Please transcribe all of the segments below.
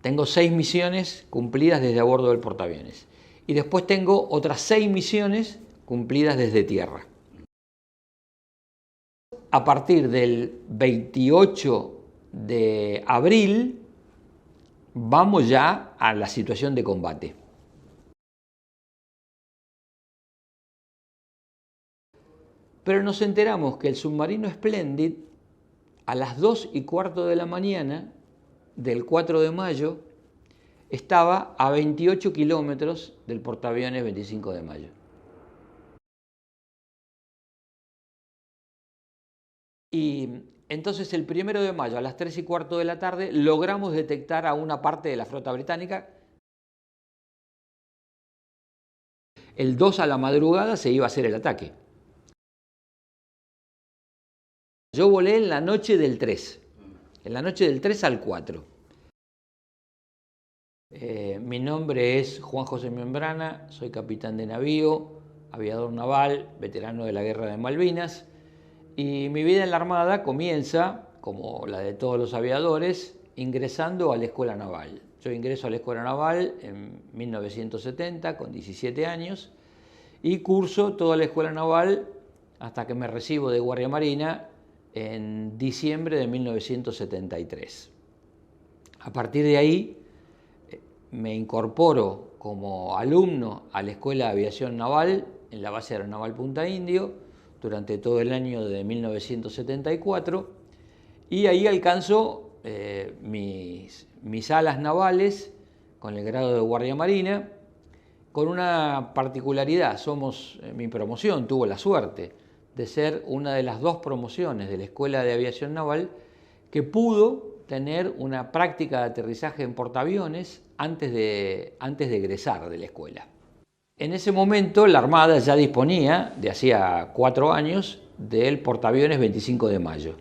Tengo 6 misiones cumplidas desde a bordo del portaaviones. Y después tengo otras 6 misiones cumplidas desde tierra. A partir del 28 de abril vamos ya a la situación de combate. Pero nos enteramos que el submarino Splendid, a las 2:15 de la mañana del 4 de mayo, estaba a 28 kilómetros del portaaviones 25 de mayo. Y entonces el 1 de mayo a las 3:15 de la tarde logramos detectar a una parte de la flota británica. El 2 a la madrugada se iba a hacer el ataque. Yo volé en la noche del 3, en la noche del 3 al 4. Mi nombre es Juan José Membrana, soy capitán de navío, aviador naval, veterano de la Guerra de Malvinas, y mi vida en la Armada comienza, como la de todos los aviadores, ingresando a la Escuela Naval. Yo ingreso a la Escuela Naval en 1970, con 17 años, y curso toda la Escuela Naval hasta que me recibo de Guardia Marina en diciembre de 1973. A partir de ahí me incorporo como alumno a la Escuela de Aviación Naval en la base aeronaval Punta Indio durante todo el año de 1974 y ahí alcanzo mis alas navales con el grado de Guardia Marina con una particularidad. Mi promoción tuvo la suerte de ser una de las 2 promociones de la Escuela de Aviación Naval que pudo tener una práctica de aterrizaje en portaaviones antes de egresar de la escuela. En ese momento la Armada ya disponía, de hacía 4 años, del portaaviones 25 de mayo.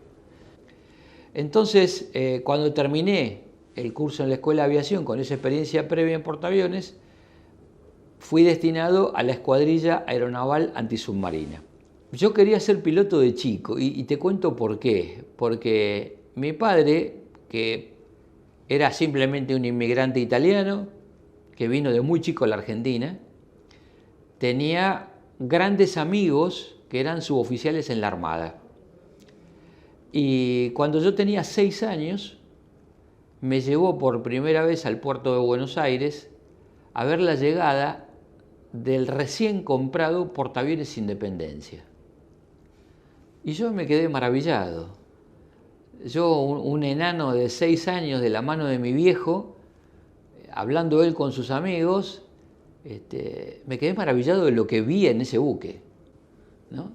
Entonces, cuando terminé el curso en la Escuela de Aviación con esa experiencia previa en portaaviones, fui destinado a la Escuadrilla Aeronaval Antisubmarina. Yo quería ser piloto de chico y te cuento por qué. Porque mi padre, que era simplemente un inmigrante italiano, que vino de muy chico a la Argentina, tenía grandes amigos que eran suboficiales en la Armada. Y cuando yo tenía 6 años, me llevó por primera vez al puerto de Buenos Aires a ver la llegada del recién comprado portaaviones Independencia. Y yo me quedé maravillado. Yo, un enano de 6 años de la mano de mi viejo, hablando él con sus amigos, me quedé maravillado de lo que vi en ese buque, ¿no?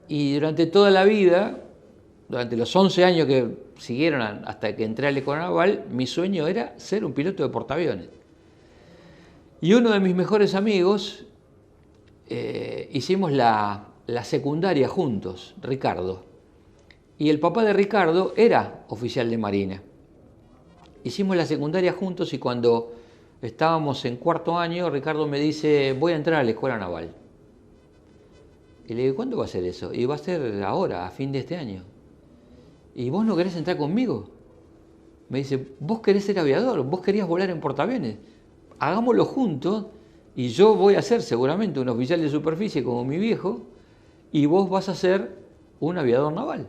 Y durante toda la vida, durante los 11 años que siguieron hasta que entré al Escuela Naval, mi sueño era ser un piloto de portaaviones. Y uno de mis mejores amigos, hicimos la secundaria juntos, Ricardo. Y el papá de Ricardo era oficial de Marina. Hicimos la secundaria juntos y cuando estábamos en 4.º año, Ricardo me dice, voy a entrar a la Escuela Naval. Y le digo, ¿cuándo va a ser eso? Y va a ser ahora, a fin de este año. ¿Y vos no querés entrar conmigo? Me dice, vos querés ser aviador, vos querías volar en portaaviones. Hagámoslo juntos y yo voy a ser seguramente un oficial de superficie como mi viejo y vos vas a ser un aviador naval.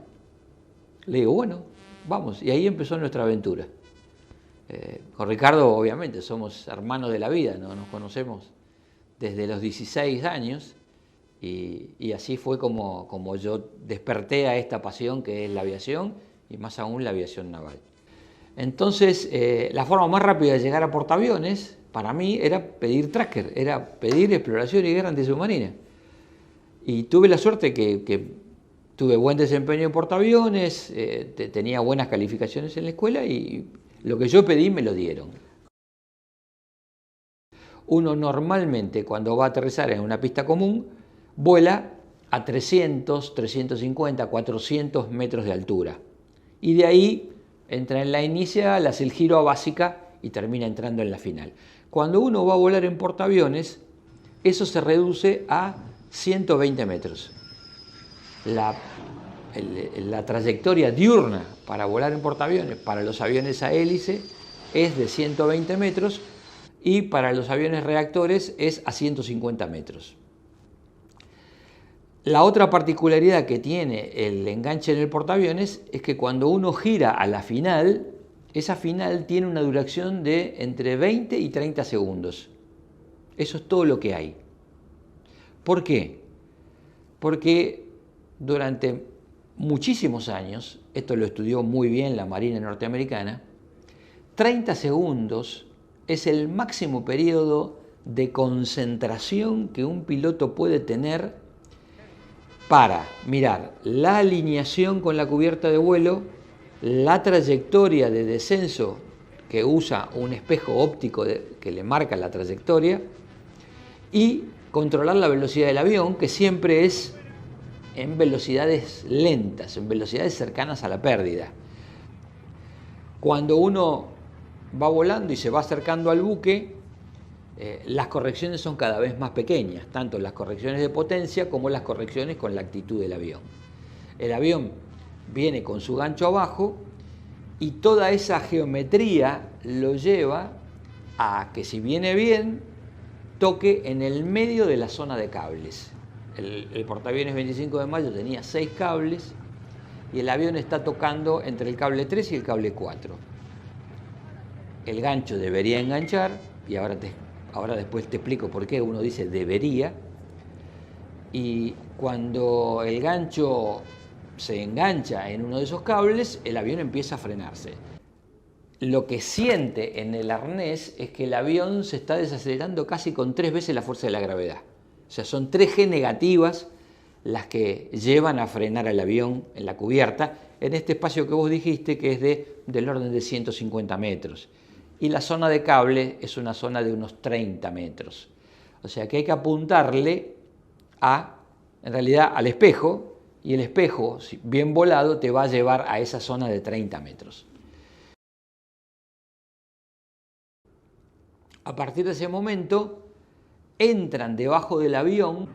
Le digo, bueno, vamos. Y ahí empezó nuestra aventura. Con Ricardo, obviamente, somos hermanos de la vida, ¿no? Nos conocemos desde los 16 años y así fue como yo desperté a esta pasión que es la aviación y más aún la aviación naval. Entonces, la forma más rápida de llegar a portaaviones para mí era pedir tracker, era pedir exploración y guerra antisubmarina. Y tuve la suerte que tuve buen desempeño en portaaviones, tenía buenas calificaciones en la escuela y lo que yo pedí me lo dieron. Uno normalmente cuando va a aterrizar en una pista común vuela a 300, 350, 400 metros de altura. Y de ahí entra en la inicial, hace el giro a básica y termina entrando en la final. Cuando uno va a volar en portaaviones, eso se reduce a 120 metros. La trayectoria diurna para volar en portaaviones, para los aviones a hélice, es de 120 metros y para los aviones reactores es a 150 metros. La otra particularidad que tiene el enganche en el portaaviones es que cuando uno gira a la final, esa final tiene una duración de entre 20 y 30 segundos. Eso es todo lo que hay. ¿Por qué? Porque durante muchísimos años, esto lo estudió muy bien la Marina norteamericana, 30 segundos es el máximo periodo de concentración que un piloto puede tener para mirar la alineación con la cubierta de vuelo, la trayectoria de descenso que usa un espejo óptico que le marca la trayectoria y controlar la velocidad del avión, que siempre es en velocidades lentas, en velocidades cercanas a la pérdida. Cuando uno va volando y se va acercando al buque, las correcciones son cada vez más pequeñas, tanto las correcciones de potencia como las correcciones con la actitud del avión. El avión viene con su gancho abajo y toda esa geometría lo lleva a que, si viene bien, toque en el medio de la zona de cables. El portaaviones 25 de mayo tenía 6 cables y el avión está tocando entre el cable 3 y el cable 4. El gancho debería enganchar, y ahora después te explico por qué uno dice debería, y cuando el gancho se engancha en uno de esos cables, el avión empieza a frenarse. Lo que siente en el arnés es que el avión se está desacelerando casi con 3 veces la fuerza de la gravedad. O sea, son 3G negativas las que llevan a frenar al avión en la cubierta, en este espacio que vos dijiste que es del orden de 150 metros. Y la zona de cable es una zona de unos 30 metros. O sea que hay que apuntarle en realidad al espejo, y el espejo, bien volado, te va a llevar a esa zona de 30 metros. A partir de ese momento, entran debajo del avión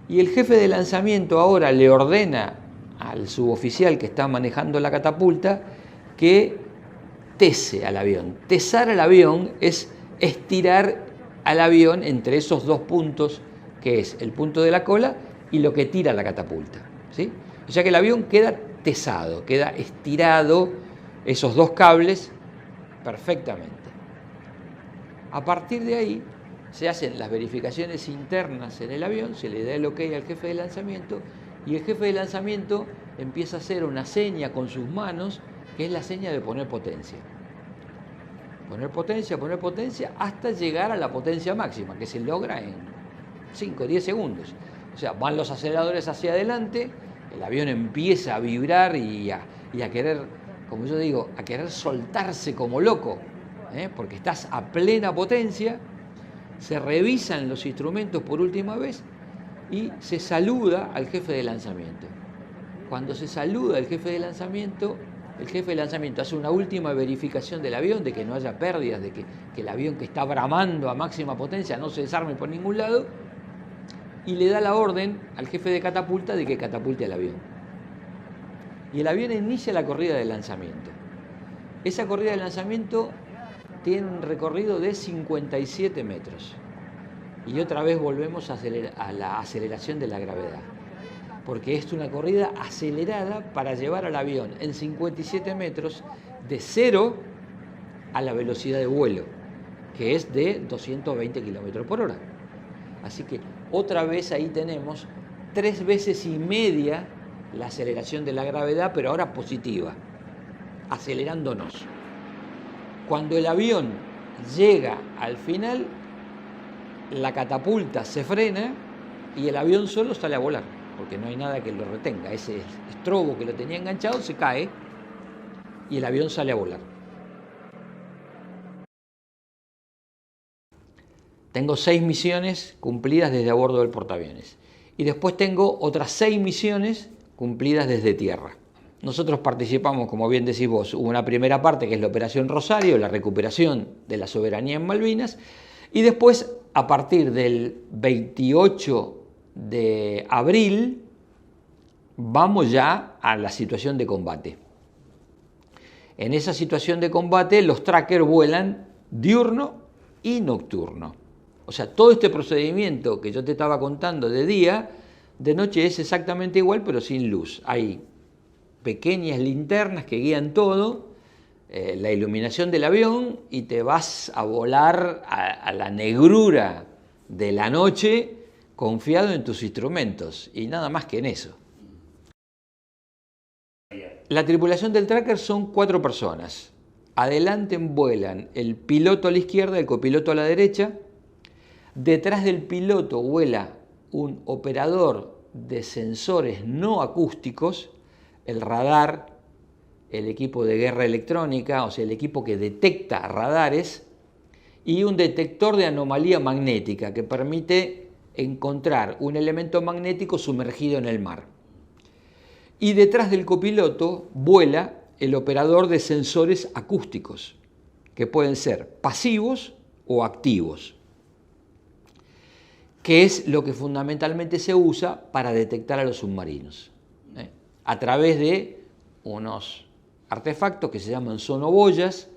y el jefe de lanzamiento ahora le ordena al suboficial que está manejando la catapulta que tese al avión. Tesar al avión es estirar al avión entre esos dos puntos, que es el punto de la cola y lo que tira la catapulta, ¿sí? O sea que el avión queda tesado, queda estirado, esos dos cables, perfectamente. A partir de ahí se hacen las verificaciones internas en el avión, se le da el ok al jefe de lanzamiento y el jefe de lanzamiento empieza a hacer una seña con sus manos, que es la seña de poner potencia. Poner potencia hasta llegar a la potencia máxima, que se logra en 5 o 10 segundos. O sea, van los aceleradores hacia adelante, el avión empieza a vibrar y a querer, como yo digo, a querer soltarse como loco, porque estás a plena potencia. Se revisan los instrumentos por última vez y se saluda al jefe de lanzamiento. Cuando se saluda al jefe de lanzamiento, el jefe de lanzamiento hace una última verificación del avión, de que no haya pérdidas, de que el avión que está bramando a máxima potencia no se desarme por ningún lado, y le da la orden al jefe de catapulta de que catapulte al avión. Y el avión inicia la corrida de lanzamiento. Esa corrida de lanzamiento tiene un recorrido de 57 metros. Y otra vez volvemos a la aceleración de la gravedad, porque es una corrida acelerada para llevar al avión en 57 metros de 0 a la velocidad de vuelo, que es de 220 km por hora. Así que otra vez ahí tenemos 3 veces y media la aceleración de la gravedad, pero ahora positiva, acelerándonos. Cuando el avión llega al final, la catapulta se frena y el avión solo sale a volar, porque no hay nada que lo retenga. Ese estrobo que lo tenía enganchado se cae y el avión sale a volar. Tengo 6 misiones cumplidas desde a bordo del portaaviones y después tengo otras 6 misiones cumplidas desde tierra. Nosotros participamos, como bien decís vos, hubo una primera parte que es la Operación Rosario, la recuperación de la soberanía en Malvinas, y después, a partir del 28 de abril, vamos ya a la situación de combate. En esa situación de combate, los trackers vuelan diurno y nocturno. O sea, todo este procedimiento que yo te estaba contando de día, de noche es exactamente igual, pero sin luz. Hay pequeñas linternas que guían todo, la iluminación del avión, y te vas a volar a la negrura de la noche confiado en tus instrumentos, y nada más que en eso. La tripulación del tracker son 4 personas. Adelante vuelan el piloto a la izquierda, el copiloto a la derecha. Detrás del piloto vuela un operador de sensores no acústicos, el radar, el equipo de guerra electrónica, o sea, el equipo que detecta radares, y un detector de anomalía magnética que permite encontrar un elemento magnético sumergido en el mar. Y detrás del copiloto vuela el operador de sensores acústicos, que pueden ser pasivos o activos, que es lo que fundamentalmente se usa para detectar a los submarinos, a través de unos artefactos que se llaman sonoboyas,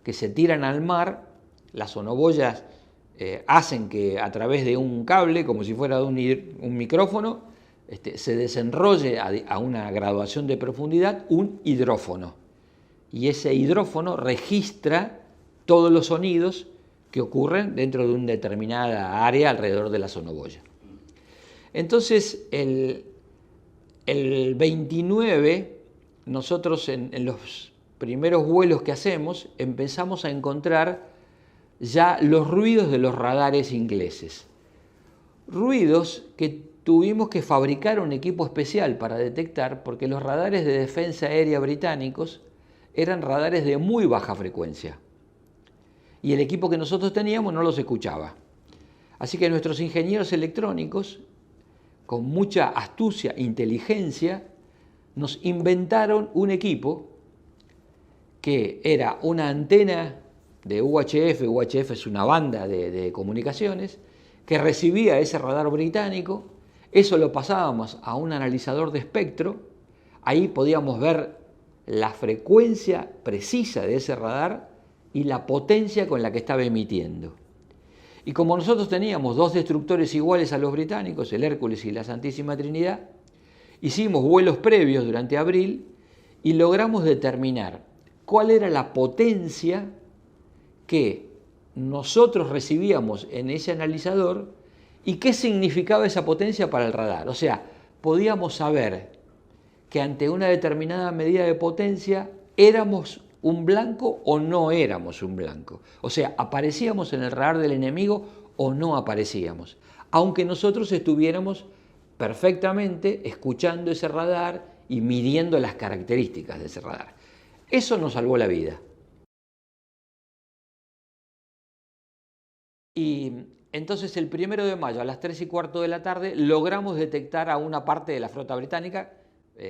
que se tiran al mar. Las sonoboyas hacen que a través de un cable, como si fuera de un micrófono, se desenrolle a una graduación de profundidad un hidrófono. Y ese hidrófono registra todos los sonidos que ocurren dentro de una determinada área alrededor de la sonoboya. Entonces, el 29, nosotros en los primeros vuelos que hacemos, empezamos a encontrar ya los ruidos de los radares ingleses. Ruidos que tuvimos que fabricar un equipo especial para detectar, porque los radares de defensa aérea británicos eran radares de muy baja frecuencia. Y el equipo que nosotros teníamos no los escuchaba. Así que nuestros ingenieros electrónicos, con mucha astucia e inteligencia, nos inventaron un equipo que era una antena de UHF. UHF es una banda de comunicaciones que recibía ese radar británico. Eso lo pasábamos a un analizador de espectro. Ahí podíamos ver la frecuencia precisa de ese radar y la potencia con la que estaba emitiendo. Y como nosotros teníamos 2 destructores iguales a los británicos, el Hércules y la Santísima Trinidad, hicimos vuelos previos durante abril y logramos determinar cuál era la potencia que nosotros recibíamos en ese analizador y qué significaba esa potencia para el radar. O sea, podíamos saber que ante una determinada medida de potencia éramos un blanco o no éramos un blanco. O sea, aparecíamos en el radar del enemigo o no aparecíamos, aunque nosotros estuviéramos perfectamente escuchando ese radar y midiendo las características de ese radar. Eso nos salvó la vida. Y entonces el 1 de mayo a las 3:15 de la tarde logramos detectar a una parte de la flota británica.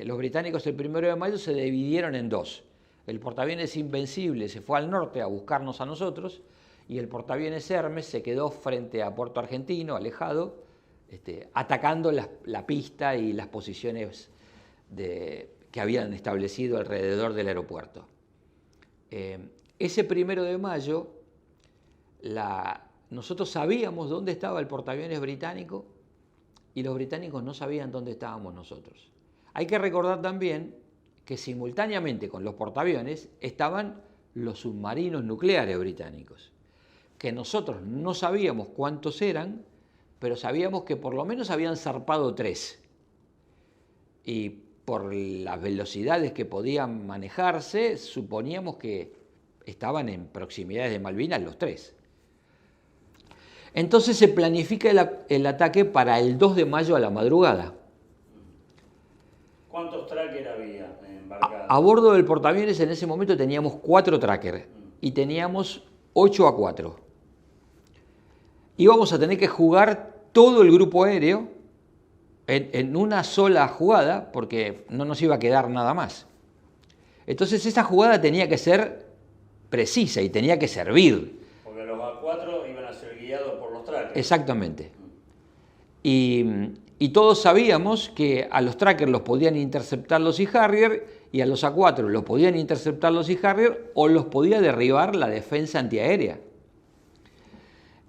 Los británicos el 1 de mayo se dividieron en 2. El portaaviones Invencible se fue al norte a buscarnos a nosotros y el portaaviones Hermes se quedó frente a Puerto Argentino, alejado, atacando la pista y las posiciones que habían establecido alrededor del aeropuerto. Ese 1 de mayo nosotros sabíamos dónde estaba el portaaviones británico y los británicos no sabían dónde estábamos nosotros. Hay que recordar también que simultáneamente con los portaaviones estaban los submarinos nucleares británicos, que nosotros no sabíamos cuántos eran, pero sabíamos que por lo menos habían zarpado 3. Y por las velocidades que podían manejarse, suponíamos que estaban en proximidades de Malvinas los 3. Entonces se planifica el ataque para el 2 de mayo a la madrugada. ¿Cuántos trackers había embarcados? A bordo del portaaviones en ese momento teníamos 4 trackers y teníamos 8-4. Íbamos a tener que jugar todo el grupo aéreo en una sola jugada porque no nos iba a quedar nada más. Entonces esa jugada tenía que ser precisa y tenía que servir. Porque los A4 iban a ser guiados por los trackers. Exactamente. Y Y todos sabíamos que a los trackers los podían interceptar los Sea Harrier y a los A4 los podían interceptar los Sea Harrier o los podía derribar la defensa antiaérea.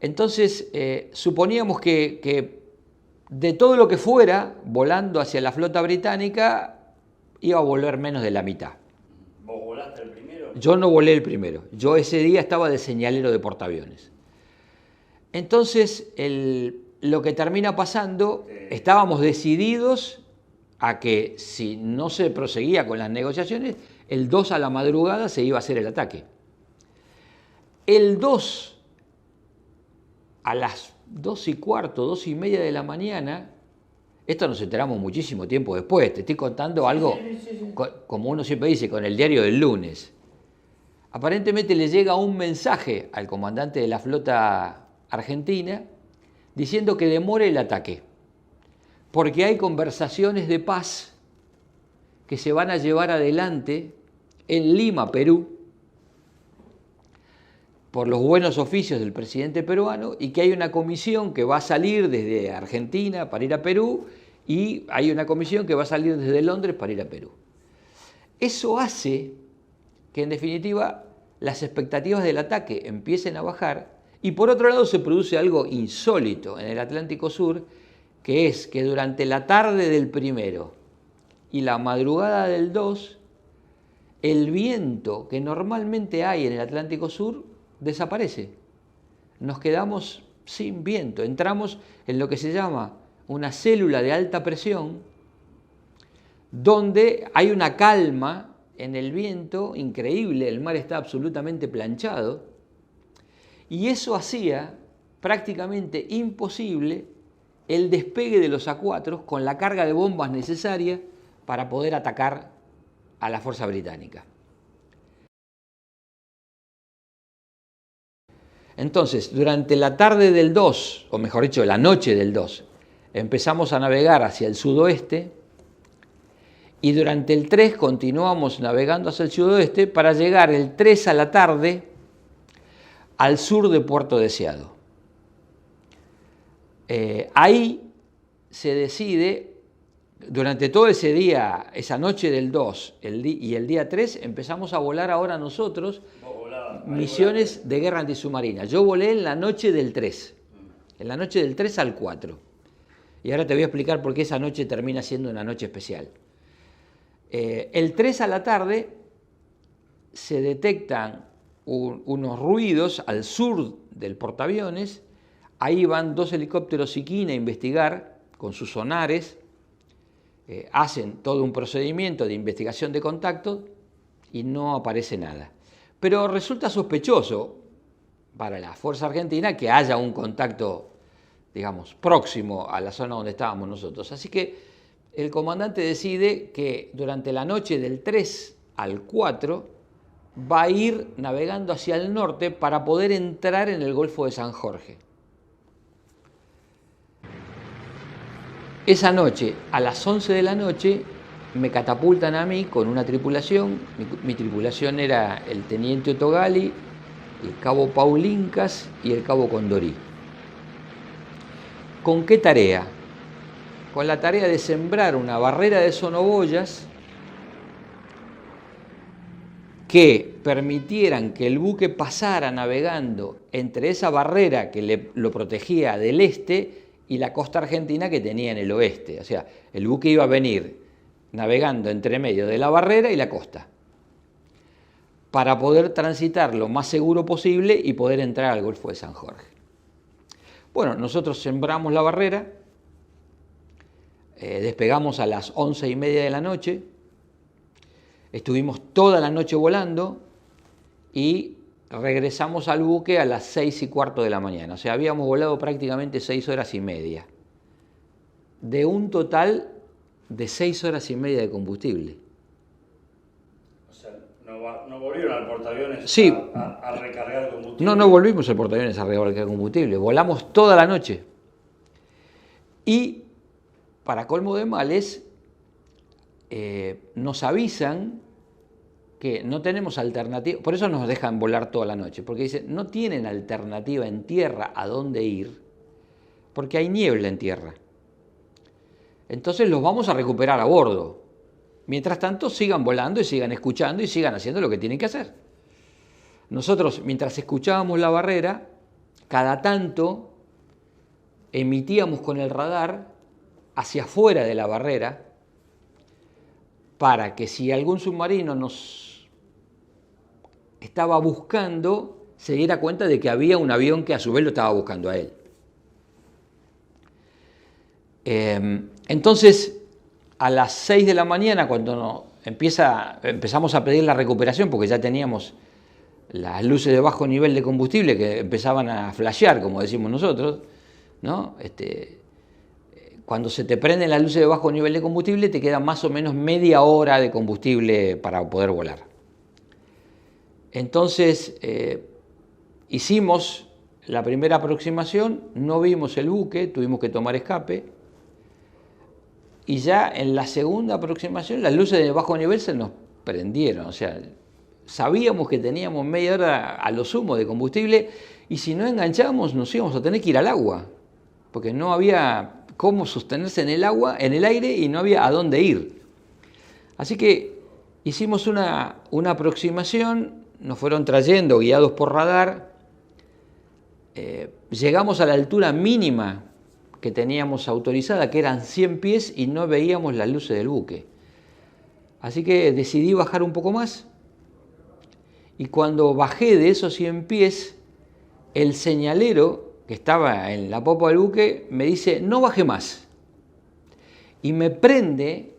Entonces, suponíamos que de todo lo que fuera volando hacia la flota británica iba a volver menos de la mitad. ¿Vos volaste el primero? Yo no volé el primero. Yo ese día estaba de señalero de portaaviones. Entonces, lo que termina pasando, estábamos decididos a que si no se proseguía con las negociaciones, el 2 a la madrugada se iba a hacer el ataque. El 2 a las 2:15, 2:30 de la mañana, esto nos enteramos muchísimo tiempo después, te estoy contando algo, como uno siempre dice, con el diario del lunes. Aparentemente le llega un mensaje al comandante de la flota argentina diciendo que demore el ataque, porque hay conversaciones de paz que se van a llevar adelante en Lima, Perú, por los buenos oficios del presidente peruano, y que hay una comisión que va a salir desde Argentina para ir a Perú y hay una comisión que va a salir desde Londres para ir a Perú. Eso hace que en definitiva las expectativas del ataque empiecen a bajar y por otro lado se produce algo insólito en el Atlántico Sur, que es que durante la tarde del primero y la madrugada del 2, el viento que normalmente hay en el Atlántico Sur desaparece. Nos quedamos sin viento, entramos en lo que se llama una célula de alta presión, donde hay una calma en el viento increíble, el mar está absolutamente planchado, y eso hacía prácticamente imposible el despegue de los A4 con la carga de bombas necesaria para poder atacar a la fuerza británica. Entonces, durante la tarde del 2, o mejor dicho, la noche del 2, empezamos a navegar hacia el sudoeste y durante el 3 continuamos navegando hacia el sudoeste para llegar el 3 a la tarde al sur de Puerto Deseado. Ahí se decide, durante todo ese día, esa noche del 2 y el día 3, empezamos a volar ahora nosotros misiones de guerra antisubmarina. Yo volé en la noche del 3, en la noche del 3 al 4. Y ahora te voy a explicar por qué esa noche termina siendo una noche especial. El 3 a la tarde se detectan unos ruidos al sur del portaaviones. Ahí van 2 helicópteros Sikina a investigar con sus sonares. Hacen todo un procedimiento de investigación de contacto y no aparece nada. Pero resulta sospechoso para la Fuerza Argentina que haya un contacto, digamos, próximo a la zona donde estábamos nosotros. Así que el comandante decide que durante la noche del 3 al 4 va a ir navegando hacia el norte para poder entrar en el Golfo de San Jorge. Esa noche, a las 11 de la noche, me catapultan a mí con una tripulación. Mi tripulación era el teniente Otogali, el cabo Paulincas y el cabo Condorí. ¿Con qué tarea? Con la tarea de sembrar una barrera de sonoboyas que permitieran que el buque pasara navegando entre esa barrera que lo protegía del este y la costa argentina que tenía en el oeste. O sea, el buque iba a venir navegando entre medio de la barrera y la costa, para poder transitar lo más seguro posible y poder entrar al Golfo de San Jorge. Bueno, nosotros sembramos la barrera, despegamos a las 11:30 de la noche, estuvimos toda la noche volando y regresamos al buque a las 6:15 de la mañana. O sea, habíamos volado prácticamente 6 horas y media, de un total de 6 horas y media de combustible. O sea, no volvieron al portaaviones sí. a recargar combustible. No volvimos al portaaviones a recargar combustible, volamos toda la noche. Y, para colmo de males, nos avisan que no tenemos alternativa, por eso nos dejan volar toda la noche, porque dicen, no tienen alternativa en tierra a dónde ir, porque hay niebla en tierra. Entonces los vamos a recuperar a bordo. Mientras tanto, sigan volando y sigan escuchando y sigan haciendo lo que tienen que hacer. Nosotros, mientras escuchábamos la barrera, cada tanto emitíamos con el radar hacia afuera de la barrera para que si algún submarino nos estaba buscando, se diera cuenta de que había un avión que a su vez lo estaba buscando a él. Entonces, a las 6 de la mañana, cuando empezamos a pedir la recuperación, porque ya teníamos las luces de bajo nivel de combustible que empezaban a flashear, como decimos nosotros, ¿no? Cuando se te prenden las luces de bajo nivel de combustible, te queda más o menos media hora de combustible para poder volar. Entonces, hicimos la primera aproximación, no vimos el buque, tuvimos que tomar escape, y ya en la segunda aproximación las luces de bajo nivel se nos prendieron, o sea, sabíamos que teníamos media hora a lo sumo de combustible, y si no enganchábamos nos íbamos a tener que ir al agua, porque no había cómo sostenerse en el agua, en el aire, y no había a dónde ir. Así que hicimos una aproximación, nos fueron trayendo guiados por radar, llegamos a la altura mínima que teníamos autorizada, que eran 100 pies, y no veíamos las luces del buque. Así que decidí bajar un poco más, y cuando bajé de esos 100 pies, el señalero que estaba en la popa del buque me dice: no baje más. Y me prende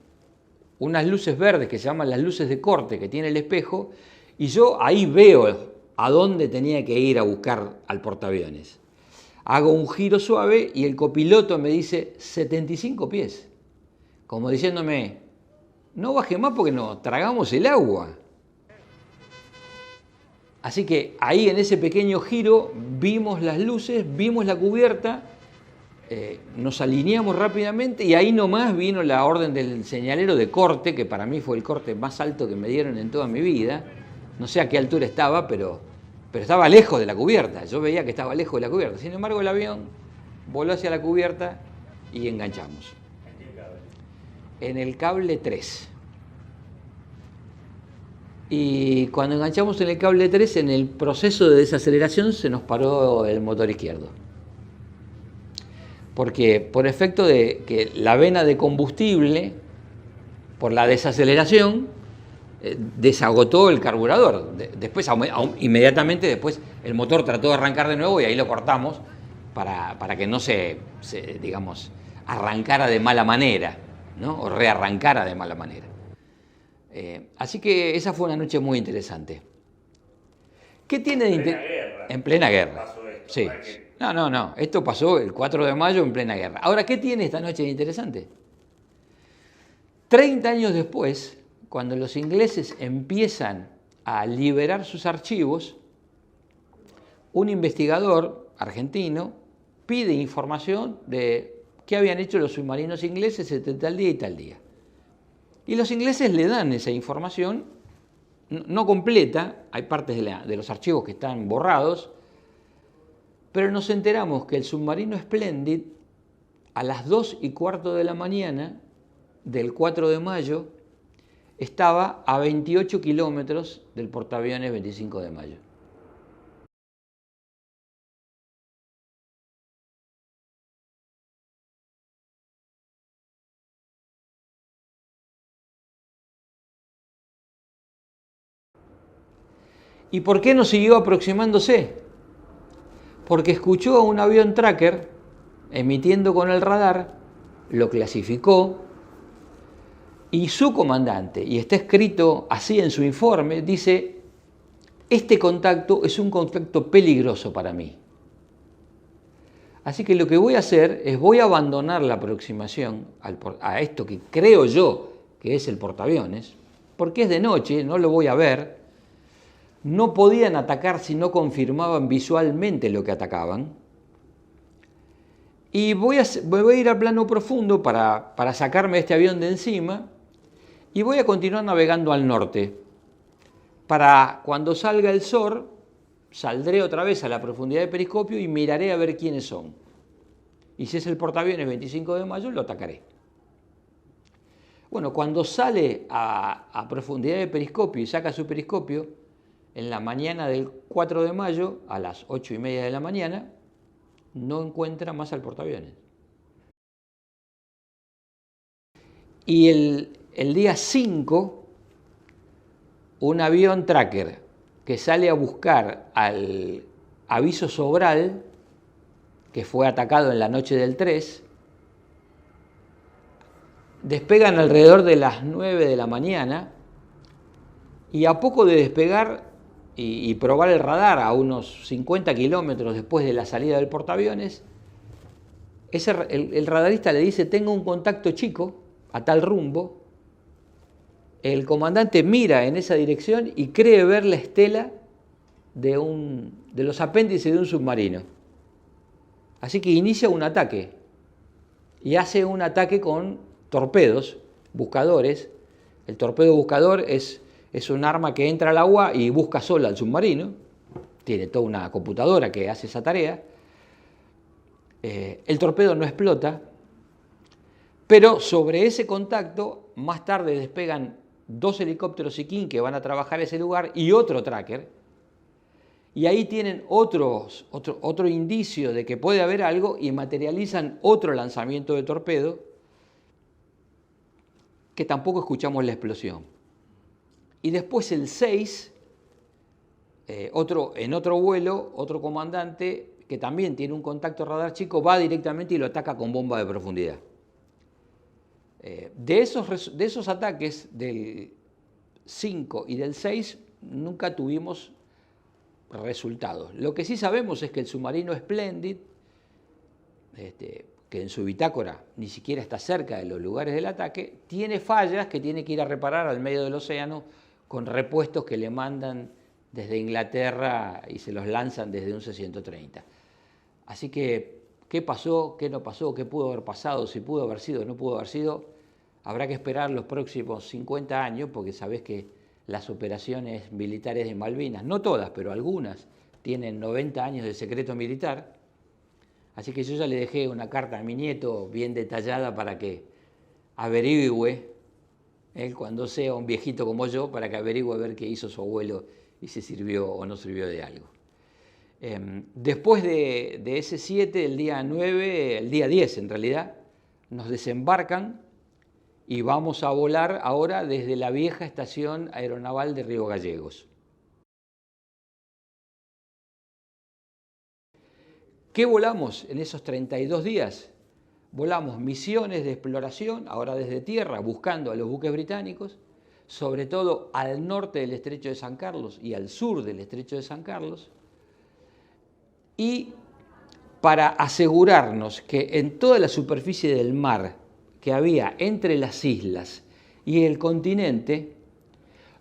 unas luces verdes que se llaman las luces de corte que tiene el espejo, y yo ahí veo a dónde tenía que ir a buscar al portaaviones. Hago un giro suave y el copiloto me dice 75 pies, como diciéndome: no baje más porque nos tragamos el agua. Así que ahí en ese pequeño giro vimos las luces, vimos la cubierta, nos alineamos rápidamente, y ahí nomás vino la orden del señalero de corte, que para mí fue el corte más alto que me dieron en toda mi vida. No sé a qué altura estaba, pero estaba lejos de la cubierta. Yo veía que estaba lejos de la cubierta. Sin embargo, el avión voló hacia la cubierta y enganchamos. ¿En qué cable? En el cable 3. Y cuando enganchamos en el cable 3, en el proceso de desaceleración se nos paró el motor izquierdo. Porque por efecto de que la vena de combustible, por la desaceleración, desagotó el carburador. Después, inmediatamente después, el motor trató de arrancar de nuevo y ahí lo cortamos para que no digamos, arrancara de mala manera, ¿no? O rearrancara de mala manera. Así que esa fue una noche muy interesante. ¿Qué tiene de interesante? En plena guerra. Pasó esto, sí. No. Esto pasó el 4 de mayo en plena guerra. Ahora, ¿qué tiene esta noche de interesante? 30 años después, cuando los ingleses empiezan a liberar sus archivos, un investigador argentino pide información de qué habían hecho los submarinos ingleses entre tal día y tal día. Y los ingleses le dan esa información, no completa, hay partes de los archivos que están borrados, pero nos enteramos que el submarino Splendid, a las 2:15 de la mañana del 4 de mayo, estaba a 28 kilómetros del portaaviones 25 de mayo. ¿Y por qué no siguió aproximándose? Porque escuchó a un avión tracker emitiendo con el radar, lo clasificó, y su comandante, y está escrito así en su informe, dice: este contacto es un contacto peligroso para mí. Así que lo que voy a hacer es voy a abandonar la aproximación a esto que creo yo que es el portaaviones, porque es de noche, no lo voy a ver. No podían atacar si no confirmaban visualmente lo que atacaban. Y voy a ir al plano profundo para sacarme este avión de encima, y voy a continuar navegando al norte. Para cuando salga el sol, saldré otra vez a la profundidad de periscopio y miraré a ver quiénes son. Y si es el portaaviones 25 de mayo, lo atacaré. Bueno, cuando sale a profundidad de periscopio y saca su periscopio, en la mañana del 4 de mayo, a las 8:30 de la mañana, no encuentra más al portaaviones. Y el día 5, un avión tracker que sale a buscar al Aviso Sobral, que fue atacado en la noche del 3, despegan alrededor de las 9 de la mañana y a poco de despegar y probar el radar a unos 50 kilómetros después de la salida del portaaviones, el radarista le dice: tengo un contacto chico a tal rumbo. El comandante mira en esa dirección y cree ver la estela de los apéndices de un submarino. Así que inicia un ataque y hace un ataque con torpedos, buscadores. El torpedo buscador es un arma que entra al agua y busca sola al submarino. Tiene toda una computadora que hace esa tarea. El torpedo no explota, pero sobre ese contacto más tarde despegan 2 helicópteros Siquín que van a trabajar ese lugar y otro tracker. Y ahí tienen otro indicio de que puede haber algo y materializan otro lanzamiento de torpedo que tampoco escuchamos la explosión. Y después el 6, en otro vuelo, otro comandante que también tiene un contacto radar chico, va directamente y lo ataca con bomba de profundidad. De esos ataques del 5 y del 6 nunca tuvimos resultados. Lo que sí sabemos es que el submarino Splendid, que en su bitácora ni siquiera está cerca de los lugares del ataque, tiene fallas que tiene que ir a reparar al medio del océano con repuestos que le mandan desde Inglaterra y se los lanzan desde un C-130. Así que, ¿qué pasó? ¿Qué no pasó? ¿Qué pudo haber pasado? Si pudo haber sido o no pudo haber sido, habrá que esperar los próximos 50 años, porque sabés que las operaciones militares de Malvinas, no todas, pero algunas, tienen 90 años de secreto militar. Así que yo ya le dejé una carta a mi nieto bien detallada para que averigüe, él cuando sea un viejito como yo, para que averigüe a ver qué hizo su abuelo y si sirvió o no sirvió de algo. Después de ese 7, el día 9, el día 10 en realidad, nos desembarcan y vamos a volar ahora desde la vieja estación aeronaval de Río Gallegos. ¿Qué volamos en esos 32 días? Volamos misiones de exploración, ahora desde tierra, buscando a los buques británicos, sobre todo al norte del Estrecho de San Carlos y al sur del Estrecho de San Carlos, y para asegurarnos que en toda la superficie del mar que había entre las islas y el continente,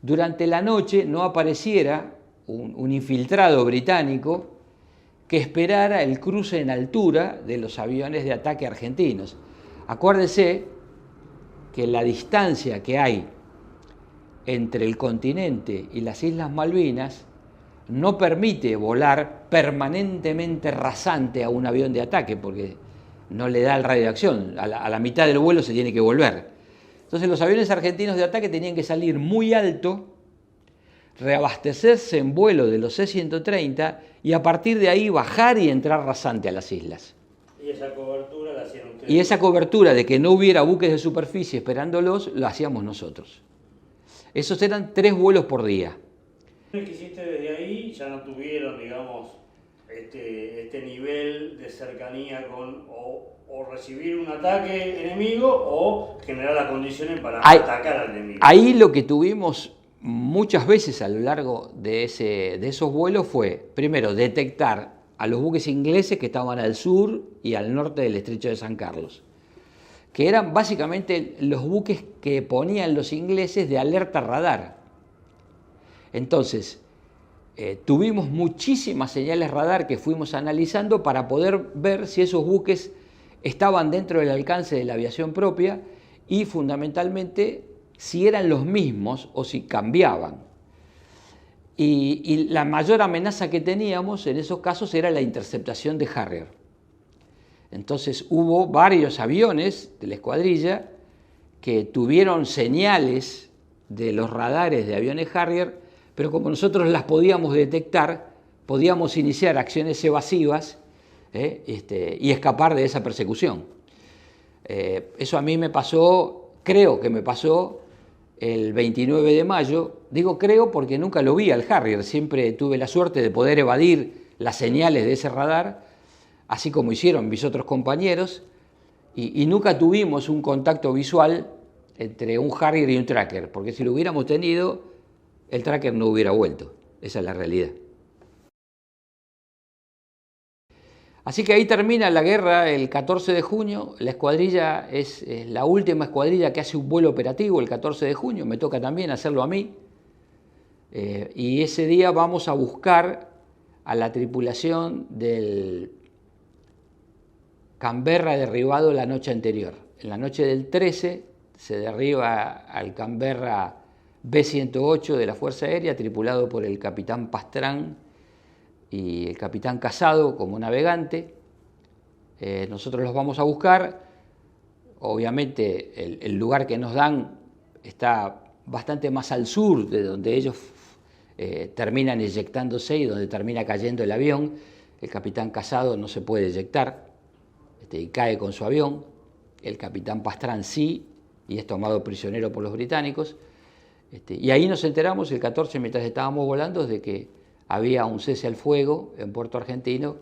durante la noche no apareciera un infiltrado británico que esperara el cruce en altura de los aviones de ataque argentinos. Acuérdese que la distancia que hay entre el continente y las Islas Malvinas no permite volar permanentemente rasante a un avión de ataque, porque no le da el radio de acción, a la mitad del vuelo se tiene que volver. Entonces los aviones argentinos de ataque tenían que salir muy alto, reabastecerse en vuelo de los C-130 y a partir de ahí bajar y entrar rasante a las islas. Y esa cobertura la hacían ustedes. Y esa cobertura de que no hubiera buques de superficie esperándolos, la hacíamos nosotros. Esos eran 3 vuelos por día. Que hiciste desde ahí ya no tuvieron, digamos, este nivel de cercanía con o recibir un ataque enemigo o generar las condiciones para atacar al enemigo. Ahí lo que tuvimos muchas veces a lo largo de esos vuelos fue, primero, detectar a los buques ingleses que estaban al sur y al norte del Estrecho de San Carlos, que eran básicamente los buques que ponían los ingleses de alerta radar. Entonces, tuvimos muchísimas señales radar que fuimos analizando para poder ver si esos buques estaban dentro del alcance de la aviación propia y fundamentalmente si eran los mismos o si cambiaban. Y la mayor amenaza que teníamos en esos casos era la interceptación de Harrier. Entonces hubo varios aviones de la escuadrilla que tuvieron señales de los radares de aviones Harrier, pero como nosotros las podíamos detectar, podíamos iniciar acciones evasivas y escapar de esa persecución. Eso a mí me pasó, creo que me pasó el 29 de mayo. Digo creo porque nunca lo vi al Harrier, siempre tuve la suerte de poder evadir las señales de ese radar, así como hicieron mis otros compañeros, y nunca tuvimos un contacto visual entre un Harrier y un tracker, porque si lo hubiéramos tenido, el tracker no hubiera vuelto. Esa es la realidad. Así que ahí termina la guerra el 14 de junio. La escuadrilla es la última escuadrilla que hace un vuelo operativo el 14 de junio. Me toca también hacerlo a mí. Y ese día vamos a buscar a la tripulación del Canberra derribado la noche anterior. En la noche del 13 se derriba al Canberra B-108 de la Fuerza Aérea, tripulado por el capitán Pastrán y el capitán Casado como navegante. Nosotros los vamos a buscar. Obviamente el lugar que nos dan está bastante más al sur de donde ellos terminan eyectándose y donde termina cayendo el avión. El capitán Casado no se puede eyectar y cae con su avión. El capitán Pastrán sí, y es tomado prisionero por los británicos. Y ahí nos enteramos el 14, mientras estábamos volando, de que había un cese al fuego en Puerto Argentino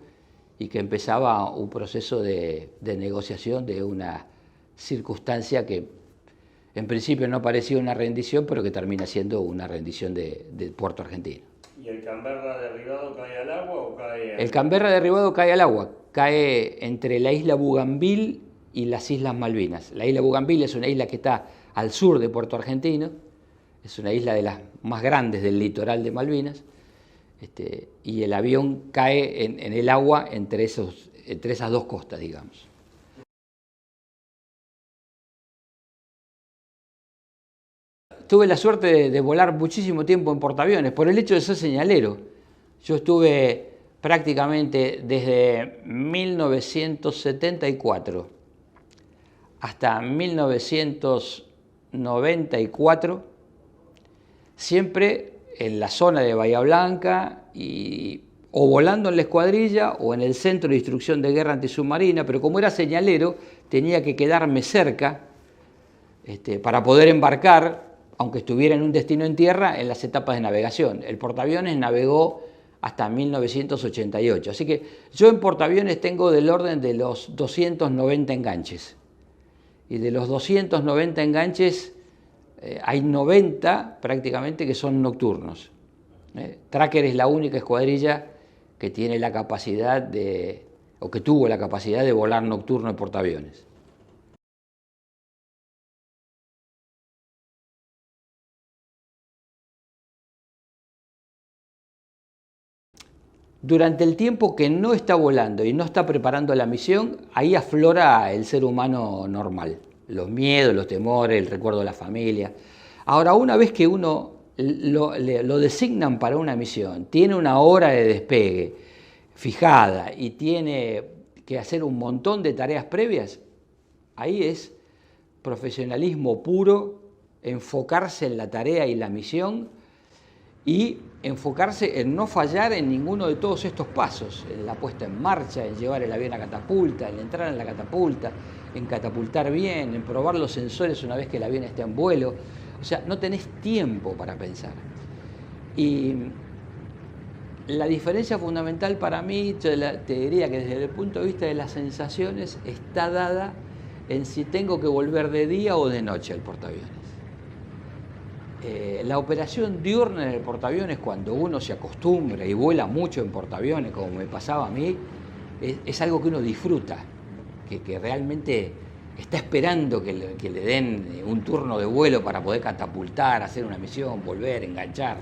y que empezaba un proceso de negociación de una circunstancia que en principio no parecía una rendición, pero que termina siendo una rendición de Puerto Argentino. ¿Y el Canberra derribado cae al agua o cae...? El Canberra derribado cae al agua, cae entre la isla Bougainville y las Islas Malvinas. La isla Bougainville es una isla que está al sur de Puerto Argentino, es una isla de las más grandes del litoral de Malvinas, y el avión cae en el agua entre esas dos costas, digamos. Tuve la suerte de volar muchísimo tiempo en portaaviones por el hecho de ser señalero. Yo estuve prácticamente desde 1974 hasta 1994, siempre en la zona de Bahía Blanca, o volando en la escuadrilla o en el Centro de Instrucción de Guerra Antisubmarina, pero como era señalero tenía que quedarme cerca para poder embarcar, aunque estuviera en un destino en tierra, en las etapas de navegación. El portaaviones navegó hasta 1988, así que yo en portaaviones tengo del orden de los 290 enganches. Y de los 290 enganches hay 90 prácticamente que son nocturnos. Tracker es la única escuadrilla que tiene la capacidad o que tuvo la capacidad de volar nocturno en portaaviones. Durante el tiempo que no está volando y no está preparando la misión, ahí aflora el ser humano normal. Los miedos, los temores, el recuerdo de la familia. Ahora, una vez que uno lo designan para una misión, tiene una hora de despegue fijada y tiene que hacer un montón de tareas previas, ahí es profesionalismo puro, enfocarse en la tarea y la misión y enfocarse en no fallar en ninguno de todos estos pasos, en la puesta en marcha, en llevar el avión a catapulta, en entrar en la catapulta, en catapultar bien, en probar los sensores una vez que el avión está en vuelo. O sea, no tenés tiempo para pensar. Y la diferencia fundamental para mí, te diría que desde el punto de vista de las sensaciones, está dada en si tengo que volver de día o de noche al portaaviones. La operación diurna en el portaaviones, cuando uno se acostumbra y vuela mucho en portaaviones, como me pasaba a mí, es algo que uno disfruta, que realmente está esperando que le den un turno de vuelo para poder catapultar, hacer una misión, volver, enganchar.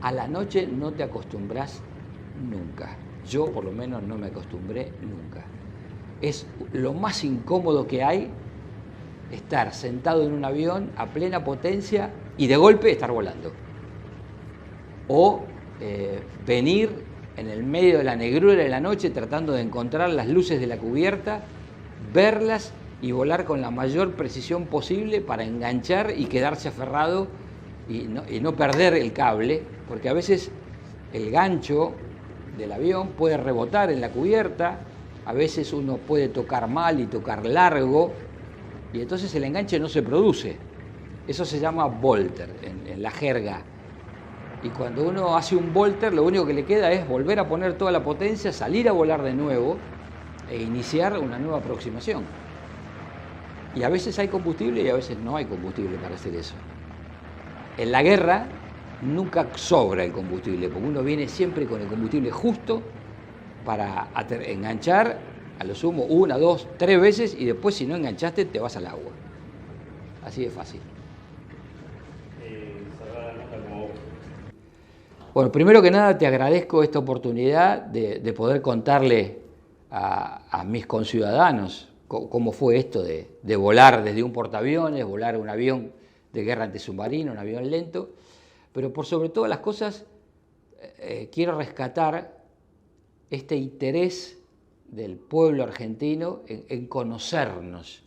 A la noche no te acostumbras nunca. Yo por lo menos no me acostumbré nunca. Es lo más incómodo que hay estar sentado en un avión a plena potencia y de golpe estar volando. O venir en el medio de la negrura de la noche tratando de encontrar las luces de la cubierta, verlas y volar con la mayor precisión posible para enganchar y quedarse aferrado y no perder el cable, porque a veces el gancho del avión puede rebotar en la cubierta, a veces uno puede tocar mal y tocar largo, y entonces el enganche no se produce. Eso se llama volter en la jerga. Y cuando uno hace un volter, lo único que le queda es volver a poner toda la potencia, salir a volar de nuevo e iniciar una nueva aproximación. Y a veces hay combustible y a veces no hay combustible para hacer eso. En la guerra nunca sobra el combustible, porque uno viene siempre con el combustible justo para enganchar a lo sumo 1, 2, 3 veces y después si no enganchaste te vas al agua. Así de fácil. Cerrar la nota como... Bueno, primero que nada te agradezco esta oportunidad de poder contarle a mis conciudadanos cómo fue esto de volar desde un portaaviones, volar un avión de guerra antisubmarino, un avión lento, pero por sobre todas las cosas quiero rescatar este interés del pueblo argentino en conocernos.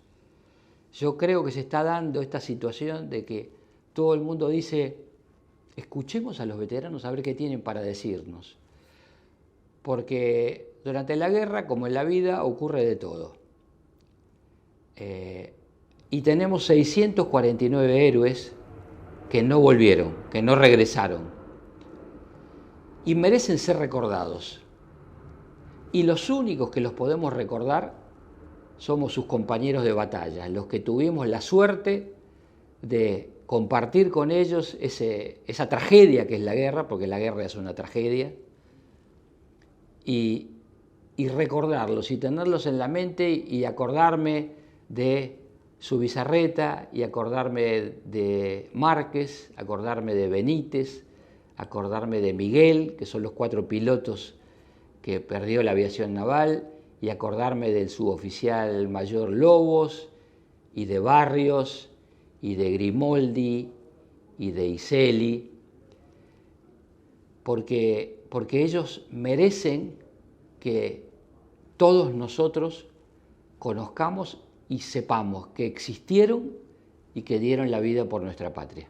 Yo creo que se está dando esta situación de que todo el mundo dice, escuchemos a los veteranos a ver qué tienen para decirnos, porque durante la guerra, como en la vida, ocurre de todo. Y tenemos 649 héroes que no volvieron, que no regresaron, y merecen ser recordados. Y los únicos que los podemos recordar somos sus compañeros de batalla, los que tuvimos la suerte de compartir con ellos esa tragedia que es la guerra, porque la guerra es una tragedia, y recordarlos y tenerlos en la mente y acordarme de Zubizarreta y acordarme de Márquez, acordarme de Benítez, acordarme de Miguel, que son los 4 pilotos que perdió la aviación naval, y acordarme del suboficial mayor Lobos, y de Barrios, y de Grimoldi, y de Iseli, porque ellos merecen que todos nosotros conozcamos y sepamos que existieron y que dieron la vida por nuestra patria.